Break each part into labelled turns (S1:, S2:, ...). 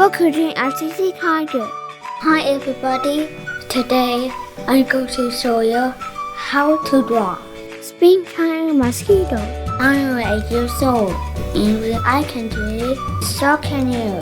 S1: Welcome to Autistic Tiger. Hi everybody. Today I'm going to show you how to draw Springtime Mosquito. I'm 8 years old, and if I can do it, so can you.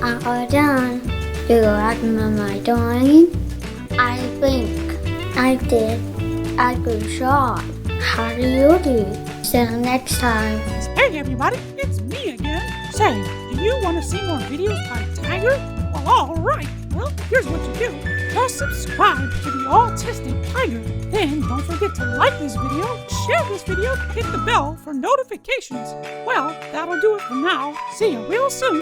S1: I'm all done. Do you like my drawing? I think I did a good job. How do you do? See you next time.
S2: Hey everybody, it's me again. Say, do you want to see more videos by Tiger? Well, alright. Well, here's what you do. Just subscribe to the Autistic Tiger. Then don't forget to like this video, share this video, hit the bell for notifications. Well, that'll do it for now. See you real soon.